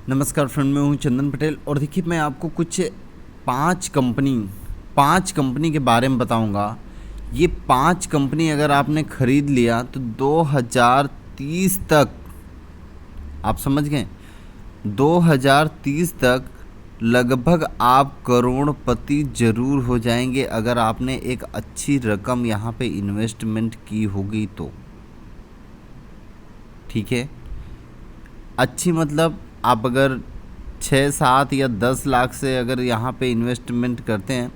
नमस्कार फ्रेंड, मैं हूं चंदन पटेल और देखिए मैं आपको कुछ पांच कंपनी के बारे में बताऊंगा। ये पांच कंपनी अगर आपने ख़रीद लिया तो 2030 तक, आप समझ गए, 2030 तक लगभग आप करोड़पति ज़रूर हो जाएंगे अगर आपने एक अच्छी रकम यहाँ पे इन्वेस्टमेंट की होगी तो। ठीक है, अच्छी मतलब आप अगर 6 7 या 10 लाख से अगर यहाँ पे इन्वेस्टमेंट करते हैं,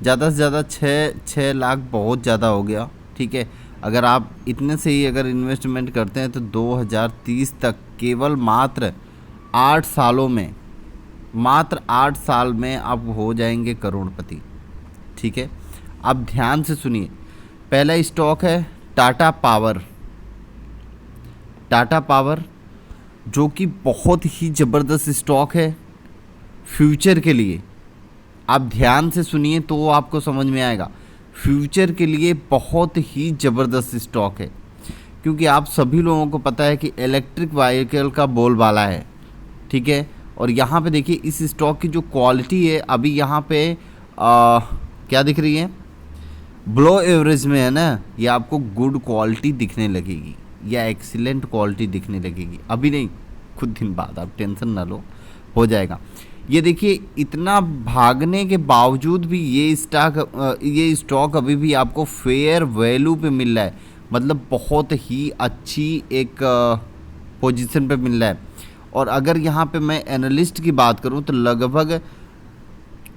ज़्यादा से ज़्यादा 6 लाख बहुत ज़्यादा हो गया। ठीक है, अगर आप इतने से ही अगर इन्वेस्टमेंट करते हैं तो 2030 तक केवल मात्र 8 साल में आप हो जाएंगे करोड़पति। ठीक है, आप ध्यान से सुनिए। पहला स्टॉक है टाटा पावर। टाटा पावर जो कि बहुत ही ज़बरदस्त स्टॉक है फ्यूचर के लिए। आप ध्यान से सुनिए तो आपको समझ में आएगा। फ्यूचर के लिए बहुत ही ज़बरदस्त स्टॉक है, क्योंकि आप सभी लोगों को पता है कि इलेक्ट्रिक व्हीकल का बोलबाला है। ठीक है, और यहाँ पे देखिए इस स्टॉक की जो क्वालिटी है अभी यहाँ पे क्या दिख रही है, ब्लो एवरेज में है ना। ये आपको गुड क्वालिटी दिखने लगेगी या एक्सीलेंट क्वालिटी दिखने लगेगी, अभी नहीं, कुछ दिन बाद, आप टेंशन ना लो, हो जाएगा। ये देखिए इतना भागने के बावजूद भी ये स्टॉक अभी भी आपको फेयर वैल्यू पे मिल रहा है, मतलब बहुत ही अच्छी एक पोजीशन पे मिल रहा है। और अगर यहाँ पे मैं एनालिस्ट की बात करूँ तो लगभग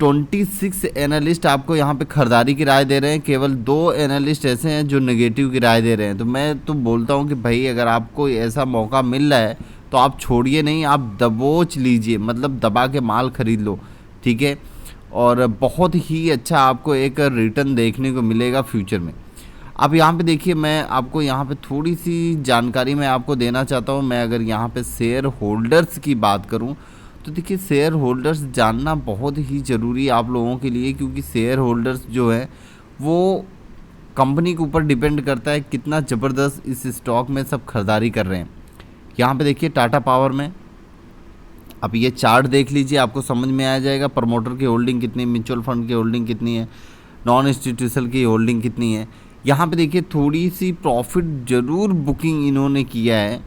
26 एनालिस्ट आपको यहाँ पे खरीदारी की राय दे रहे हैं। केवल 2 एनालिस्ट ऐसे हैं जो नेगेटिव की राय दे रहे हैं। तो मैं तो बोलता हूँ कि भाई अगर आपको ऐसा मौका मिल रहा है तो आप छोड़िए नहीं, आप दबोच लीजिए, मतलब दबा के माल खरीद लो। ठीक है, और बहुत ही अच्छा आपको एक रिटर्न देखने को मिलेगा फ्यूचर में। अब यहाँ पे देखिए, मैं आपको यहाँ पे थोड़ी सी जानकारी मैं आपको देना चाहता हूँ। मैं अगर यहाँ पे शेयर होल्डर्स की बात करूँ तो देखिए शेयर होल्डर्स जानना बहुत ही ज़रूरी है आप लोगों के लिए, क्योंकि शेयर होल्डर्स जो है वो कंपनी के ऊपर डिपेंड करता है कितना ज़बरदस्त इस स्टॉक में सब खरीदारी कर रहे हैं। यहाँ पे देखिए टाटा पावर में अब ये चार्ट देख लीजिए, आपको समझ में आ जाएगा प्रमोटर की होल्डिंग कितनी, म्यूचुअल फंड की होल्डिंग कितनी है, नॉन इंस्टीट्यूशनल की होल्डिंग कितनी है। यहाँ पे देखिए थोड़ी सी प्रॉफिट ज़रूर बुकिंग इन्होंने किया है।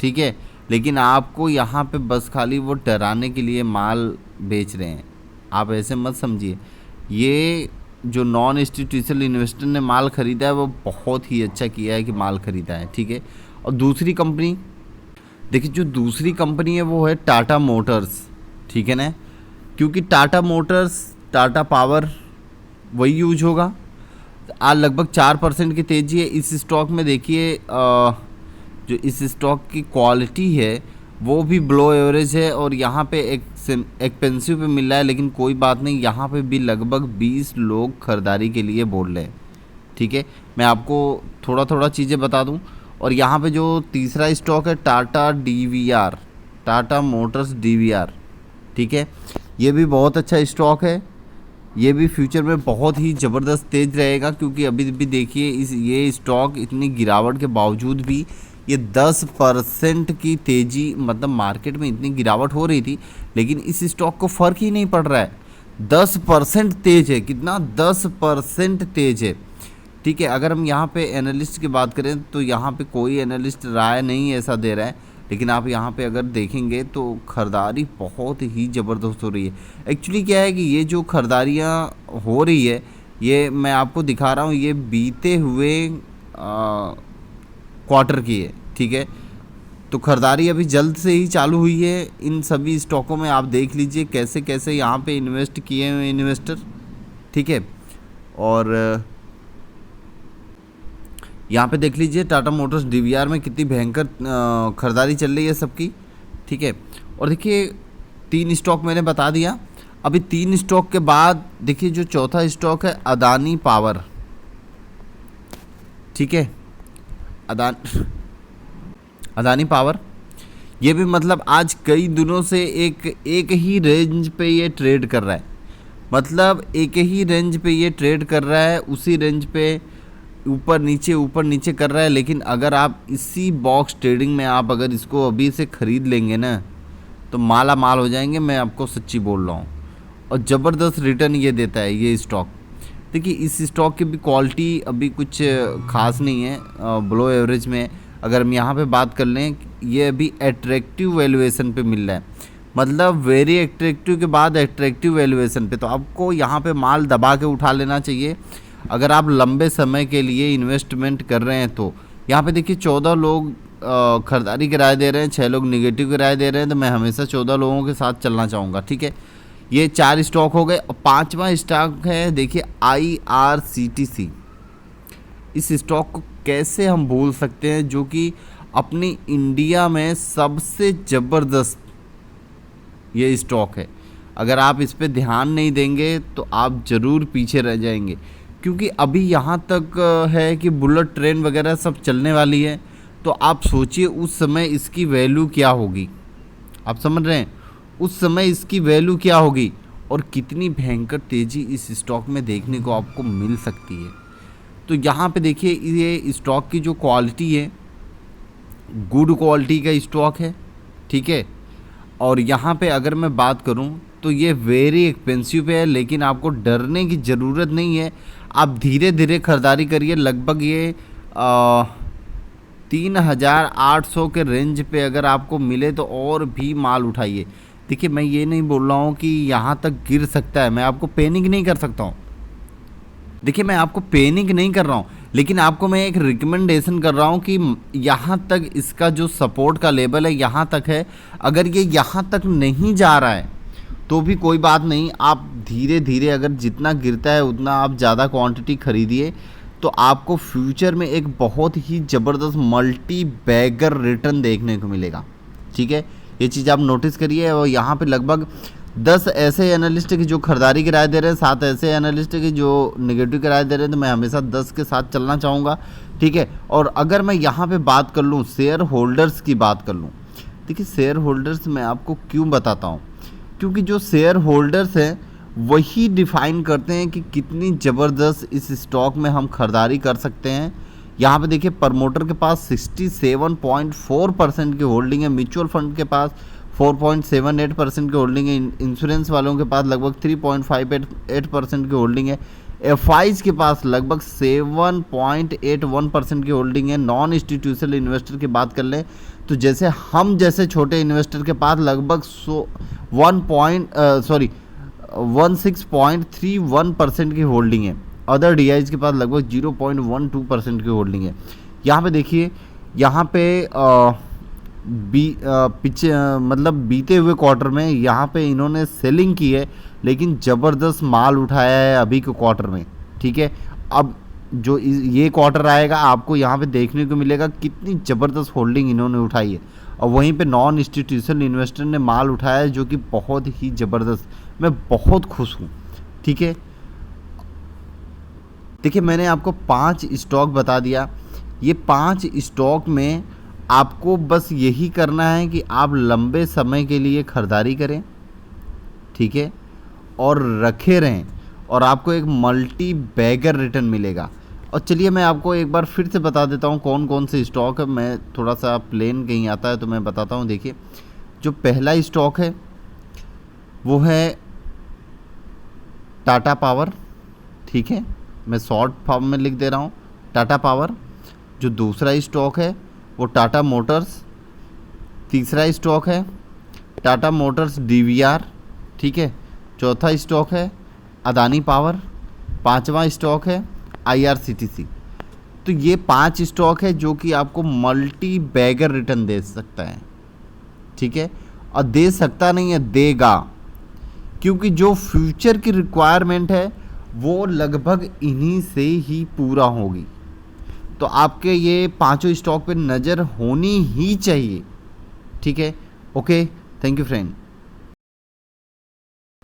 ठीक है, लेकिन आपको यहाँ पे बस खाली वो डराने के लिए माल बेच रहे हैं, आप ऐसे मत समझिए। ये जो नॉन इंस्टीट्यूशनल इन्वेस्टर ने माल ख़रीदा है वो बहुत ही अच्छा किया है कि माल ख़रीदा है। ठीक है, और दूसरी कंपनी देखिए, जो दूसरी कंपनी है वो है टाटा मोटर्स। ठीक है ना, क्योंकि टाटा मोटर्स टाटा पावर वही यूज होगा। आज लगभग 4% की तेज़ी है इस स्टॉक में। देखिए जो इस स्टॉक की क्वालिटी है वो भी ब्लो एवरेज है और यहाँ पे एक्सपेंसिव पे मिल रहा है, लेकिन कोई बात नहीं, यहाँ पे भी लगभग 20 लोग खरीदारी के लिए बोल रहे हैं। ठीक है, मैं आपको थोड़ा थोड़ा चीज़ें बता दूं। और यहाँ पे जो तीसरा स्टॉक है Tata DVR, Tata Motors DVR. ठीक है, ये भी बहुत अच्छा स्टॉक है। ये भी फ्यूचर में बहुत ही ज़बरदस्त तेज़ रहेगा, क्योंकि अभी भी देखिए ये स्टॉक इतनी गिरावट के बावजूद भी ये 10% की तेज़ी, मतलब मार्केट में इतनी गिरावट हो रही थी लेकिन इस स्टॉक को फ़र्क ही नहीं पड़ रहा है। 10% तेज़ है, कितना, 10% तेज़ है। ठीक है, अगर हम यहाँ पे एनालिस्ट की बात करें तो यहाँ पे कोई एनालिस्ट राय नहीं ऐसा दे रहा है, लेकिन आप यहाँ पे अगर देखेंगे तो खरीदारी बहुत ही ज़बरदस्त हो रही है। एक्चुअली क्या है कि ये जो खरीदारियाँ हो रही है, ये मैं आपको दिखा रहा हूँ, ये बीते हुए क्वार्टर की है। ठीक है, तो खरीदारी अभी जल्द से ही चालू हुई है इन सभी स्टॉकों में। आप देख लीजिए कैसे कैसे यहाँ पे इन्वेस्ट किए हुए इन्वेस्टर। ठीक है, और यहाँ पे देख लीजिए टाटा मोटर्स डीवीआर में कितनी भयंकर खरीदारी चल रही है सबकी। ठीक है, और देखिए 3 स्टॉक मैंने बता दिया। अभी 3 स्टॉक के बाद देखिए जो चौथा स्टॉक है अदानी पावर। ठीक है, अदानी पावर, ये भी मतलब आज कई दिनों से एक ही रेंज पे ये ट्रेड कर रहा है, मतलब एक ही रेंज पे ये ट्रेड कर रहा है, उसी रेंज पे ऊपर नीचे कर रहा है। लेकिन अगर आप इसी बॉक्स ट्रेडिंग में आप अगर इसको अभी से ख़रीद लेंगे ना तो माला माल हो जाएंगे, मैं आपको सच्ची बोल रहा हूँ। और ज़बरदस्त रिटर्न ये देता है ये स्टॉक। देखिए इस स्टॉक की भी क्वालिटी अभी कुछ खास नहीं है, बिलो एवरेज में है। अगर हम यहाँ पे बात कर लें, ये अभी एट्रैक्टिव वैल्यूएशन पे मिल रहा है, मतलब वेरी एट्रैक्टिव के बाद एट्रैक्टिव वैल्यूएशन पे, तो आपको यहाँ पे माल दबा के उठा लेना चाहिए अगर आप लंबे समय के लिए इन्वेस्टमेंट कर रहे हैं। तो यहाँ पे देखिए 14 लोग खरीदारी की राय दे रहे हैं, 6 लोग निगेटिव की राय दे रहे हैं, तो मैं हमेशा 14 लोगों के साथ चलना चाहूँगा। ठीक है, ये 4 स्टॉक हो गए। और 5वां स्टॉक है देखिए IRCTC। इस स्टॉक को कैसे हम भूल सकते हैं, जो कि अपनी इंडिया में सबसे ज़बरदस्त ये स्टॉक है। अगर आप इस पे ध्यान नहीं देंगे तो आप ज़रूर पीछे रह जाएंगे, क्योंकि अभी यहाँ तक है कि बुलेट ट्रेन वगैरह सब चलने वाली है। तो आप सोचिए उस समय इसकी वैल्यू क्या होगी, आप समझ रहे हैं उस समय इसकी वैल्यू क्या होगी, और कितनी भयंकर तेज़ी इस स्टॉक में देखने को आपको मिल सकती है। तो यहाँ पे देखिए ये स्टॉक की जो क्वालिटी है, गुड क्वालिटी का स्टॉक है। ठीक है, और यहाँ पे अगर मैं बात करूँ तो ये वेरी एक्सपेंसिव है, लेकिन आपको डरने की ज़रूरत नहीं है। आप धीरे धीरे खरीदारी करिए। लगभग ये 3800 के रेंज पे अगर आपको मिले तो और भी माल उठाइए। देखिए मैं ये नहीं बोल रहा हूँ कि यहाँ तक गिर सकता है, मैं आपको पैनिक नहीं कर सकता हूँ। देखिए मैं आपको पैनिक नहीं कर रहा हूँ, लेकिन आपको मैं एक रिकमेंडेशन कर रहा हूँ कि यहाँ तक इसका जो सपोर्ट का लेवल है यहाँ तक है। अगर ये यहाँ तक नहीं जा रहा है तो भी कोई बात नहीं, आप धीरे धीरे अगर जितना गिरता है उतना आप ज़्यादा क्वांटिटी खरीदिए, तो आपको फ्यूचर में एक बहुत ही ज़बरदस्त मल्टी बैगर रिटर्न देखने को मिलेगा। ठीक है, ये चीज़ आप नोटिस करिए। और यहाँ पे लगभग 10 ऐसे एनालिस्ट की जो खरीदारी की राय दे रहे हैं, 7 ऐसे एनालिस्ट की जो नेगेटिव की राय दे रहे हैं, तो मैं हमेशा 10 के साथ चलना चाहूँगा। ठीक है, और अगर मैं यहाँ पे बात कर लूँ, शेयर होल्डर्स की बात कर लूँ, देखिए शेयर होल्डर्स मैं आपको क्यों बताता हूँ, क्योंकि जो शेयर होल्डर्स हैं वही डिफाइन करते हैं कि कितनी ज़बरदस्त इस स्टॉक में हम खरीदारी कर सकते हैं। यहाँ पे देखिए प्रमोटर के पास 67.4% की होल्डिंग है, म्यूचुअल फंड के पास 4.78% की होल्डिंग है, इंश्योरेंस वालों के पास लगभग 3.58% की होल्डिंग है, एफआईज के पास लगभग 7.81% की होल्डिंग है। नॉन इंस्टीट्यूशनल इन्वेस्टर की बात कर लें तो जैसे हम जैसे छोटे इन्वेस्टर के पास लगभग 16.31% की होल्डिंग है। अदर डीआईज के पास लगभग 0.12% की होल्डिंग है। यहाँ पे देखिए, यहाँ पे पीछे मतलब बीते हुए क्वार्टर में यहाँ पे इन्होंने सेलिंग की है, लेकिन ज़बरदस्त माल उठाया है अभी के क्वार्टर में। ठीक है, अब जो ये क्वार्टर आएगा आपको यहाँ पे देखने को मिलेगा कितनी ज़बरदस्त होल्डिंग इन्होंने उठाई है, और वहीं पे नॉन इंस्टीट्यूशनल इन्वेस्टर ने माल उठाया है जो कि बहुत ही ज़बरदस्त। मैं बहुत खुश हूँ। ठीक है, देखिए मैंने आपको 5 स्टॉक बता दिया। ये 5 स्टॉक में आपको बस यही करना है कि आप लंबे समय के लिए खरीदारी करें। ठीक है, और रखे रहें, और आपको एक मल्टी बैगर रिटर्न मिलेगा। और चलिए मैं आपको एक बार फिर से बता देता हूँ कौन कौन से स्टॉक है। मैं थोड़ा सा प्लेन कहीं आता है तो मैं बताता हूँ। देखिए जो पहला स्टॉक है वो है टाटा पावर। ठीक है, मैं शॉर्ट फॉर्म में लिख दे रहा हूँ टाटा पावर। जो दूसरा स्टॉक है वो टाटा मोटर्स। तीसरा स्टॉक है टाटा मोटर्स DVR। ठीक है, चौथा स्टॉक है अदानी पावर। 5वां स्टॉक है IRCTC। तो ये 5 स्टॉक है जो कि आपको मल्टी बैगर रिटर्न दे सकता है। ठीक है, और दे सकता नहीं है, देगा, क्योंकि जो फ्यूचर की रिक्वायरमेंट है वो लगभग इन्हीं से ही पूरा होगी। तो आपके ये 5 स्टॉक पे नज़र होनी ही चाहिए। ठीक है, ओके, थैंक यू फ्रेंड।